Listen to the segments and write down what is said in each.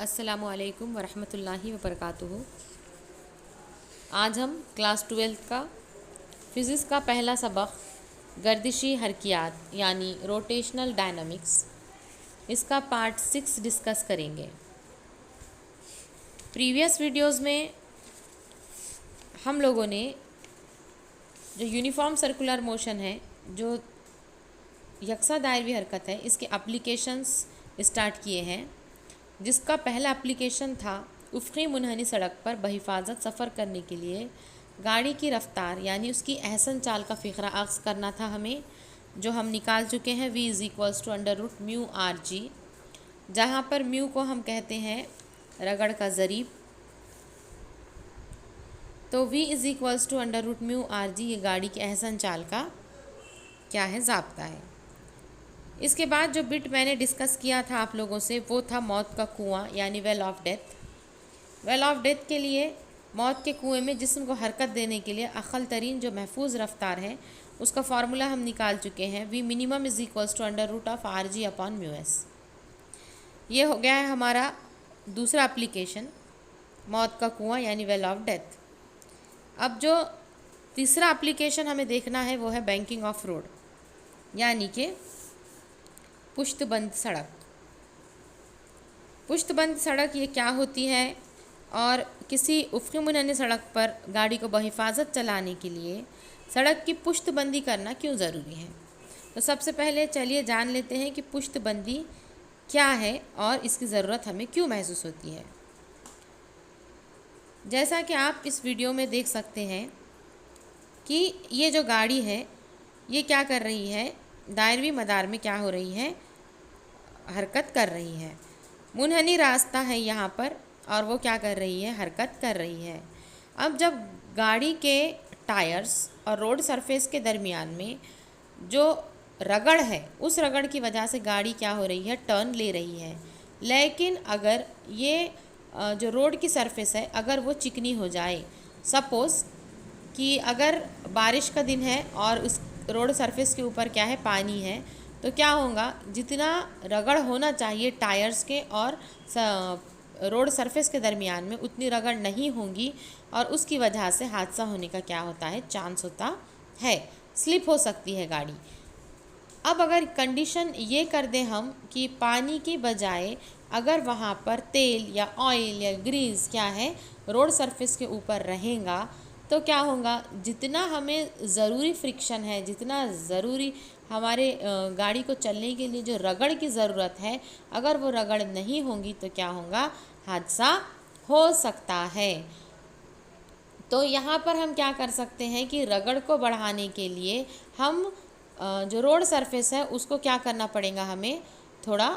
अस्सलामुअलैकुम वरहमतुल्लाहि वबरकातुहू। आज हम क्लास 12th का फ़िज़िक्स का पहला सबक गर्दिशी हरकियात यानी रोटेशनल डायनामिक्स, इसका पार्ट 6 डिस्कस करेंगे। प्रीवियस वीडियोस में हम लोगों ने जो यूनिफॉर्म सर्कुलर मोशन है, जो यकसा दायरवी हरकत है, इसके एप्लीकेशंस स्टार्ट किए हैं। जिसका पहला एप्लीकेशन था उफ़क़ी मुनहनी सड़क पर बहिफाजत सफ़र करने के लिए गाड़ी की रफ़्तार यानी उसकी अहसन चाल का फ़िक्रा अक्स करना था हमें, जो हम निकाल चुके हैं। v = √μ/r(g), जहाँ पर म्यू को हम कहते हैं रगड़ का ज़रीब। तो v = √μ/g ये गाड़ी की अहसन चाल का क्या है, ज़ाब्ता है। इसके बाद जो बिट मैंने डिस्कस किया था आप लोगों से, वो था मौत का कुआं यानी well of death. Well of death के लिए मौत के कुएं में जिस्म को हरकत देने के लिए अक़ल तरीन जो महफूज रफ्तार है, उसका फार्मूला हम निकाल चुके हैं। v minimum = √rg/μs। ये हो गया है हमारा दूसरा एप्लीकेशन, मौत का कुआं यानी वेल ऑफ डेथ। अब जो तीसरा एप्लीकेशन हमें देखना है वो है बैंकिंग ऑफ रोड यानी कि पुश्तबंद सड़क। पुश्तबंद सड़क ये क्या होती है और किसी उफ़क़ी मुनहनी सड़क पर गाड़ी को बहिफाजत चलाने के लिए सड़क की पुश्तबंदी करना क्यों ज़रूरी है। तो सबसे पहले चलिए जान लेते हैं कि पुश्तबंदी क्या है और इसकी ज़रूरत हमें क्यों महसूस होती है। जैसा कि आप इस वीडियो में देख सकते हैं कि ये जो गाड़ी है ये क्या कर रही है, दायरवी मदार में क्या हो रही है, हरकत कर रही है। मुनहनी रास्ता है यहाँ पर और वो क्या कर रही है, हरकत कर रही है। अब जब गाड़ी के टायर्स और रोड सरफेस के दरमियान में जो रगड़ है, उस रगड़ की वजह से गाड़ी क्या हो रही है, टर्न ले रही है। लेकिन अगर ये जो रोड की सरफेस है अगर वो चिकनी हो जाए, सपोज़ कि अगर बारिश का दिन है और उस रोड सरफेस के ऊपर क्या है, पानी है, तो क्या होगा, जितना रगड़ होना चाहिए टायर्स के और रोड सरफेस के दरमियान में उतनी रगड़ नहीं होगी और उसकी वजह से हादसा होने का क्या होता है, चांस होता है, स्लिप हो सकती है गाड़ी। अब अगर कंडीशन ये कर दें हम कि पानी की बजाय अगर वहाँ पर तेल या ऑयल या ग्रीस क्या है रोड सरफेस के ऊपर रहेगा, तो क्या होगा, जितना हमें ज़रूरी फ्रिक्शन है, जितना ज़रूरी हमारे गाड़ी को चलने के लिए जो रगड़ की ज़रूरत है, अगर वो रगड़ नहीं होंगी तो क्या होगा, हादसा हो सकता है। तो यहाँ पर हम क्या कर सकते हैं कि रगड़ को बढ़ाने के लिए हम जो रोड सरफेस है उसको क्या करना पड़ेगा, हमें थोड़ा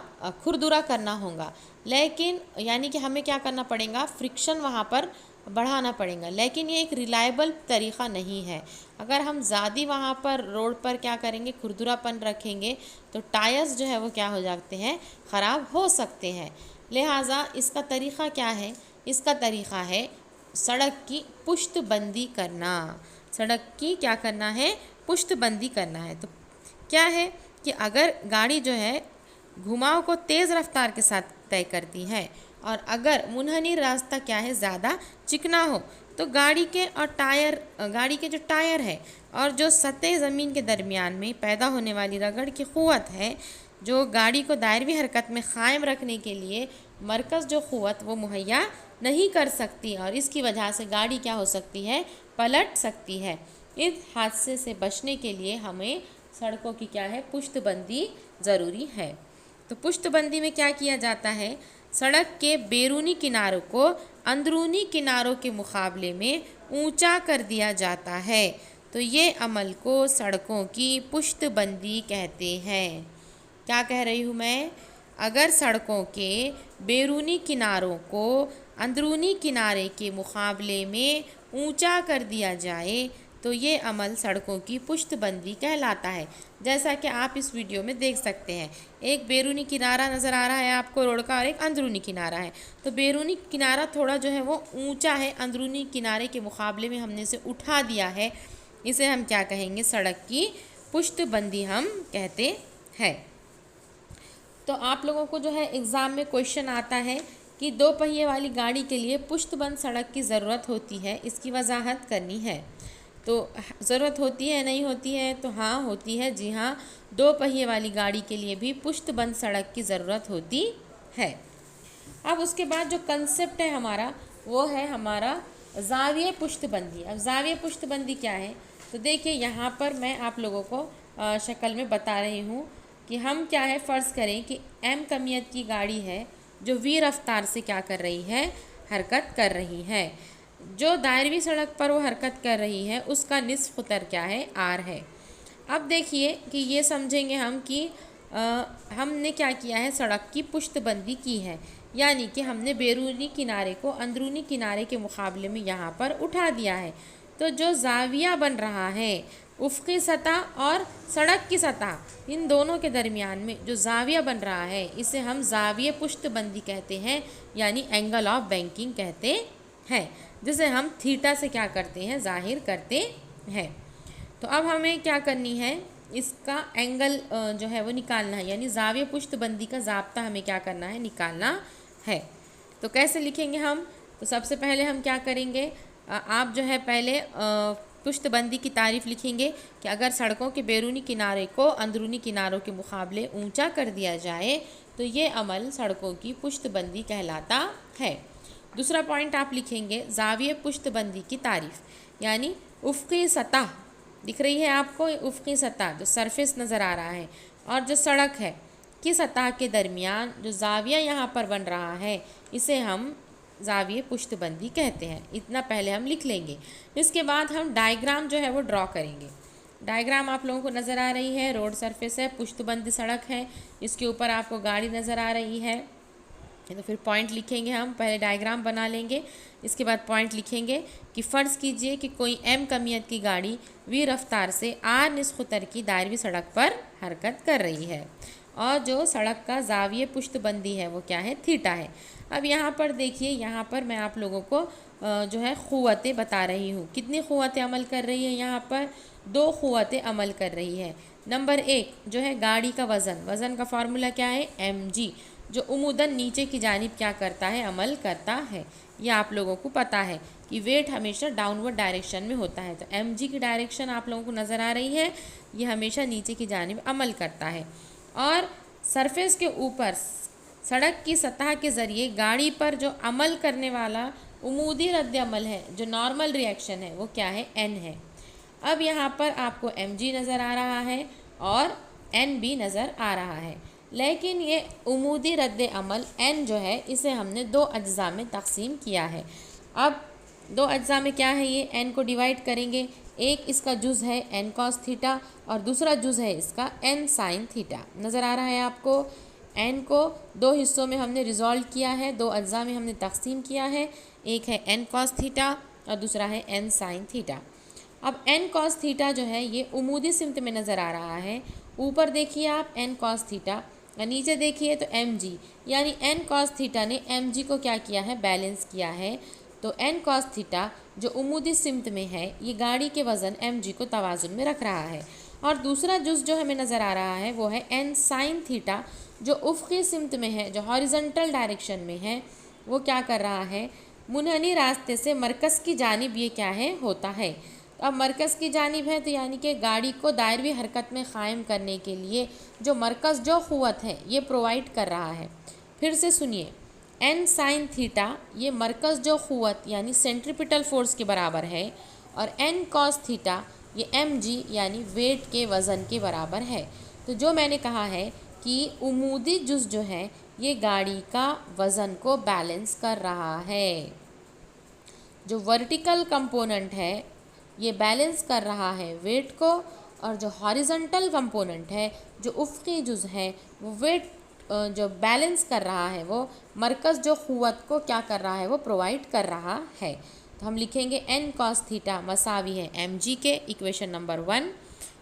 खुरदुरा करना होगा। लेकिन यानी कि हमें क्या करना पड़ेगा, फ्रिक्शन वहाँ पर बढ़ाना पड़ेगा। लेकिन ये एक रिलायबल तरीक़ा नहीं है। अगर हम ज़्यादा वहाँ पर रोड पर क्या करेंगे, खुरदुरापन रखेंगे, तो टायर्स जो है वो क्या हो जाते हैं, ख़राब हो सकते हैं। लिहाजा इसका तरीक़ा क्या है, इसका तरीक़ा है सड़क की पुश्तबंदी करना। सड़क की क्या करना है, पुश्तबंदी करना है। तो क्या है कि अगर गाड़ी जो है घुमाव को तेज़ रफ्तार के साथ तय करती है और अगर मुनहनी रास्ता क्या है, ज़्यादा चिकना हो, तो गाड़ी के जो टायर है और जो सतह ज़मीन के दरमियान में पैदा होने वाली रगड़ की क़ुव्वत है, जो गाड़ी को दायरवी हरकत में क़ायम रखने के लिए मरकज़ जो क़ुव्वत वो मुहैया नहीं कर सकती और इसकी वजह से गाड़ी क्या हो सकती है, पलट सकती है। इस हादसे से बचने के लिए हमें सड़कों की क्या है, पुश्तबंदी ज़रूरी है। तो पुश्तबंदी में क्या किया जाता है, सड़क के बैरूनी किनारों को अंदरूनी किनारों के मुकाबले में ऊंचा कर दिया जाता है। तो ये अमल को सड़कों की पुश्तबंदी कहते हैं। क्या कह रही हूँ मैं, अगर सड़कों के बैरूनी किनारों को अंदरूनी किनारे के मुकाबले में ऊंचा कर दिया जाए तो ये अमल सड़कों की पुश्तबंदी कहलाता है। जैसा कि आप इस वीडियो में देख सकते हैं, एक बैरूनी किनारा नज़र आ रहा है आपको रोड का और एक अंदरूनी किनारा है। तो बैरूनी किनारा थोड़ा जो है वो ऊंचा है, अंदरूनी किनारे के मुकाबले में हमने इसे उठा दिया है, इसे हम क्या कहेंगे, सड़क की पुश्तबंदी हम कहते हैं। तो आप लोगों को जो है एग्ज़ाम में क्वेश्चन आता है कि दो पहिए वाली गाड़ी के लिए पुष्टबंद सड़क की ज़रूरत होती है, इसकी वजाहत करनी है। तो ज़रूरत होती है नहीं होती है, तो हाँ होती है, जी हाँ, दो पहिए वाली गाड़ी के लिए भी पुष्टबंद सड़क की ज़रूरत होती है। अब उसके बाद जो कंसेप्ट है हमारा वो है हमारा ज़ाविये पुष्टबंदी। अब ज़ाविये पुष्टबंदी क्या है, तो देखिए यहाँ पर मैं आप लोगों को शक्ल में बता रही हूँ कि हम क्या है, फ़र्ज़ करें कि m कमियत की गाड़ी है जो v रफ्तार से क्या कर रही है, हरकत कर रही है। जो दायरवी सड़क पर वो हरकत कर रही है उसका निस्फ़ क़तर क्या है, r है। अब देखिए कि ये समझेंगे हम कि हमने क्या किया है, सड़क की पुष्टबंदी की है, यानी कि हमने बैरूनी किनारे को अंदरूनी किनारे के मुकाबले में यहाँ पर उठा दिया है। तो जो ज़ाविया बन रहा है उफ़क़ी सतह और सड़क की सतह, इन दोनों के दरमियान में जो ज़ाविया बन रहा है इसे हम ज़ाविये पुष्टबंदी कहते हैं, यानी एंगल ऑफ बैंकिंग कहते हैं, जिसे हम थीटा से क्या करते हैं, ज़ाहिर करते हैं। तो अब हमें क्या करनी है, इसका एंगल जो है वो निकालना है, यानी ज़ाविये पुष्टबंदी का ज़ाब्ता हमें क्या करना है, निकालना है। तो कैसे लिखेंगे हम, तो सबसे पहले हम क्या करेंगे, आप जो है पहले पुष्टबंदी की तारीफ़ लिखेंगे कि अगर सड़कों के बैरूनी किनारे को अंदरूनी किनारों के मुकाबले ऊंचा कर दिया जाए तो ये अमल सड़कों की पुष्टबंदी कहलाता है। दूसरा पॉइंट आप लिखेंगे ज़ाविये पुष्टबंदी की तारीफ़, यानी उफ़क़ी सतह दिख रही है आपको, उफ़क़ी सतह जो सरफेस नज़र आ रहा है और जो सड़क है की सतह के दरमियान जो ज़ाविया यहाँ पर बन रहा है इसे हम ज़ाविये पुष्टबंदी कहते हैं। इतना पहले हम लिख लेंगे। इसके बाद हम डायग्राम जो है वो ड्रॉ करेंगे। डायग्राम आप लोगों को नज़र आ रही है, रोड सरफेस है, पुष्टबंदी सड़क है, इसके ऊपर आपको गाड़ी नज़र आ रही है। तो फिर पॉइंट लिखेंगे, हम पहले डायग्राम बना लेंगे, इसके बाद पॉइंट लिखेंगे कि फ़र्ज़ कीजिए कि कोई m कमियत की गाड़ी v रफ्तार से r निस्फ़ क़तर की दायरवी सड़क पर हरकत कर रही है और जो सड़क का ज़ाविये पुष्टबंदी है वो क्या है, थीटा है। अब यहाँ पर देखिए, यहाँ पर मैं आप लोगों को जो है क़ुव्वतें बता रही हूँ। कितनी क़ुव्वतें अमल कर रही है, यहाँ पर 2 क़ुव्वतें अमल कर रही है। नंबर 1 जो है गाड़ी का वज़न का फार्मूला क्या है, mg, जो उमूदन नीचे की जानिब क्या करता है, अमल करता है। ये आप लोगों को पता है कि वेट हमेशा डाउनवर्ड डायरेक्शन में होता है, तो mg की डायरेक्शन आप लोगों को नज़र आ रही है, ये हमेशा नीचे की जानिब अमल करता है। और सरफेस के ऊपर सड़क की सतह के ज़रिए गाड़ी पर जो अमल करने वाला उमूदी रद्द अमल है, जो नॉर्मल रिएक्शन है, वो क्या है, n है। अब यहाँ पर आपको mg नज़र आ रहा है और n भी नज़र आ रहा है, लेकिन ये उमूदी रद्द अमल n जो है इसे हमने 2 अज्जा में तकसीम किया है। अब 2 अज्जा में क्या है, ये n को डिवाइड करेंगे, एक इसका जुज़ है n cos थीटा और दूसरा जुज़ है इसका n sin थीटा। नज़र आ रहा है आपको, n को 2 हिस्सों में हमने रिज़ॉल्व किया है, 2 अज्जा में हमने तकसीम किया है, एक है n cos थीटा और दूसरा है n sin थीटा। अब n cos थीटा जो है ये उमूदी सिमत में नज़र आ रहा है, ऊपर देखिए आप n cos थीटा और नीचे देखिए तो mg, यानी n cos थीटा ने mg को क्या किया है, बैलेंस किया है। तो n cos थीटा जो उमूदी सिमत में है ये गाड़ी के वज़न mg को तवाज़ुन में रख रहा है। और दूसरा जुज़ जो हमें नज़र आ रहा है वो है n sin थीटा, जो उफ़क़ी सिमत में है, जो हॉरिज़ॉन्टल डायरेक्शन में है, वो क्या कर रहा है, मुनहनी रास्ते से मरकज़ की जानिब ये क्या है, होता है। अब मरकज़ की जानिब है तो यानी कि गाड़ी को दायरवी हरकत में क़ायम करने के लिए जो मरकज़ जो क़ुव्वत है ये प्रोवाइड कर रहा है। फिर से सुनिए, n sin थीटा ये मरकज़ जो क़ुव्वत यानी सेंट्रीपिटल फ़ोर्स के बराबर है और n cos थीटा ये mg यानी वेट के वज़न के बराबर है। तो जो मैंने कहा है कि उमूदी जुज़ जो है ये गाड़ी का वज़न को बैलेंस कर रहा है, जो वर्टिकल कंपोनेंट है ये बैलेंस कर रहा है वेट को, और जो हॉरिज़ॉन्टल कंपोनेंट है, जो उफ़क़ी जुज़ है, वो वेट जो बैलेंस कर रहा है वो मरकज़ जो क़ुव्वत को क्या कर रहा है, वो प्रोवाइड कर रहा है। तो हम लिखेंगे n cos थीटा मसावी है mg के, इक्वेशन नंबर 1,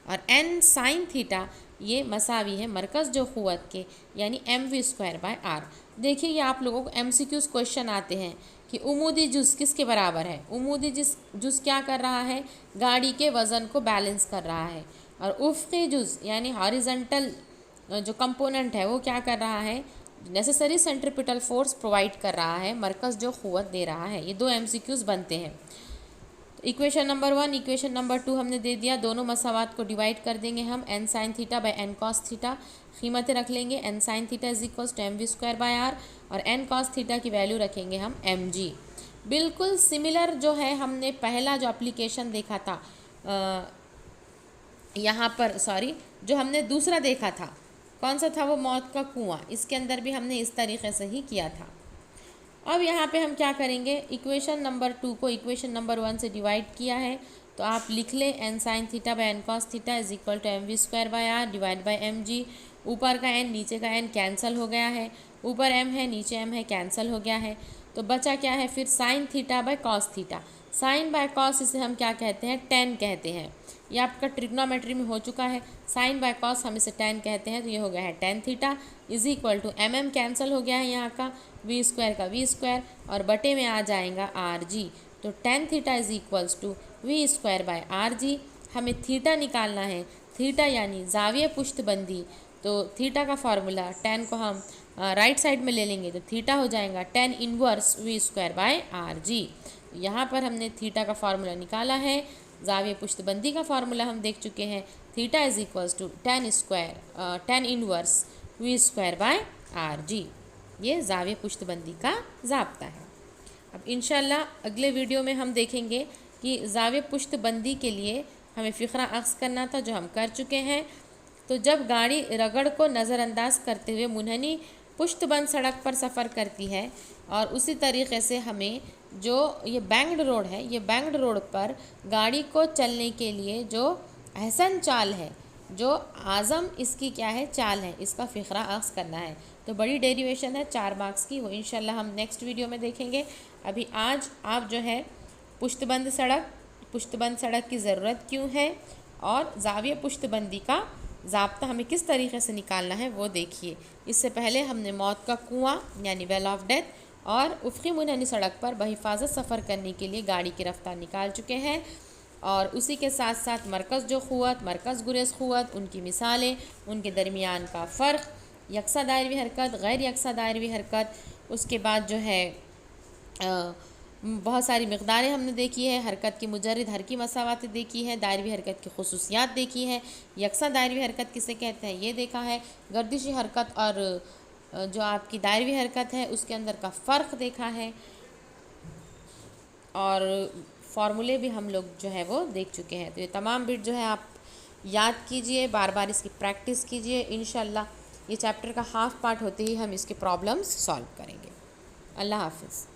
और n sin थीटा ये मसावी है मरकज़ जो क़ुव्वत के, यानी mv²/r। देखिए ये आप लोगों को MCQs क्वेश्चन आते हैं कि उमूदी जुज़ किसके बराबर है, उमूदी जुज़ क्या कर रहा है, गाड़ी के वज़न को बैलेंस कर रहा है, और उफ़क़ी जुज़ यानी हॉरिज़ॉन्टल जो कंपोनेंट है वो क्या कर रहा है, नेसेसरी सेंट्रीपिटल फोर्स प्रोवाइड कर रहा है, मरकज़ जो क़ुव्वत दे रहा है। ये 2 MCQs बनते हैं। तो इक्वेशन नंबर 1, इक्वेशन नंबर 2 हमने दे दिया। दोनों मसावात को डिवाइड कर देंगे हम n sin theta by n cos theta. कीमतें रख लेंगे, n sin theta is equals to mv²/r और n cos थीटा की वैल्यू रखेंगे हम mg। बिल्कुल सिमिलर जो है हमने पहला जो एप्लीकेशन देखा था यहाँ पर, सॉरी, जो हमने दूसरा देखा था, कौन सा था वो, मौत का कुआं, इसके अंदर भी हमने इस तरीके से ही किया था। अब यहाँ पे हम क्या करेंगे, इक्वेशन नंबर 2 को इक्वेशन नंबर 1 से डिवाइड किया है, तो आप लिख लें n sin theta by n cos theta is equal to mv²/r divide by mg। ऊपर का n नीचे का n कैंसिल हो गया है, ऊपर m है नीचे m है, कैंसिल हो गया है। तो बचा क्या है फिर, sine theta by cos theta. Sine by cos इसे हम क्या कहते हैं, टेन कहते हैं। ये आपका ट्रिग्नोमेट्री में हो चुका है। साइन बाय कॉस हम इसे टेन कहते हैं, तो ये हो गया है tan theta is equal to mm cancel हो गया है यहाँ का, v² का v² और बटे में आ जाएगा rg। तो tan theta is equals to v²/rg। हमें थीटा निकालना है, थीटा यानी जाविये पुश्तबंदी। तो थीटा का फार्मूला, टेन को हम राइट साइड में ले लेंगे तो थीटा हो जाएगा टेन इनवर्स v²/rg। यहाँ पर हमने थीटा का फार्मूला निकाला है। जाविये पुश्तबंदी का फार्मूला हम देख चुके हैं, theta is equals to tan inverse v²/rg। ये जाविये पुश्तबंदी का ज़ाब्ता है। अब इंशाल्लाह अगले वीडियो में हम देखेंगे कि जाविये पुश्तबंदी के लिए हमें फ़िक्रा अक्स करना था, जो हम कर चुके हैं। तो जब गाड़ी रगड़ को नज़रअंदाज करते हुए मुनहनी पुश्तबंद सड़क पर सफ़र करती है, और उसी तरीक़े से हमें जो ये बैंक्ड रोड है, ये बैंक्ड रोड पर गाड़ी को चलने के लिए जो अहसन चाल है, जो आज़म इसकी क्या है, चाल है, इसका फ़िक्रा अक्स करना है। तो बड़ी डेरिवेशन है 4 मार्क्स की, वो इंशाल्लाह हम नेक्स्ट वीडियो में देखेंगे। अभी आज आप जो है पुश्तबंद सड़क की ज़रूरत क्यों है और जाविये पुश्तबंदी का ज़ाब्ता हमें किस तरीक़े से निकालना है वो देखिए। इससे पहले हमने मौत का कुआं यानी वेल ऑफ डेथ और उफ़क़ी मुनहनी सड़क पर बहिफाजत सफ़र करने के लिए गाड़ी की रफ्तार निकाल चुके हैं, और उसी के साथ साथ मरकज़ जो क़ुव्वत, मरकज़ गुरेज़ क़ुव्वत, उनकी मिसालें, उनके दरमियान का फ़र्क, यकसा दायरवी हरकत, गैर यकसा दायरवी हरकत, उसके बाद जो है बहुत सारी मक़दारें हमने देखी है, हरकत की मुजर्रिद हरकी मसावात देखी है, दायरवी हरकत की खुसूसियात देखी है, यकसा दायरवी हरकत किसे कहते हैं ये देखा है, गर्दिशी हरकत और जो आपकी दायरवी हरकत है उसके अंदर का फ़र्क देखा है, और फार्मूले भी हम लोग जो है वो देख चुके हैं। तो ये तमाम बिट जो है आप याद कीजिए, बार बार इसकी प्रैक्टिस कीजिए। इंशाल्लाह ये चैप्टर का हाफ़ पार्ट होते ही हम इसके प्रॉब्लम्स सॉल्व करेंगे। अल्लाह हाफ़िज़।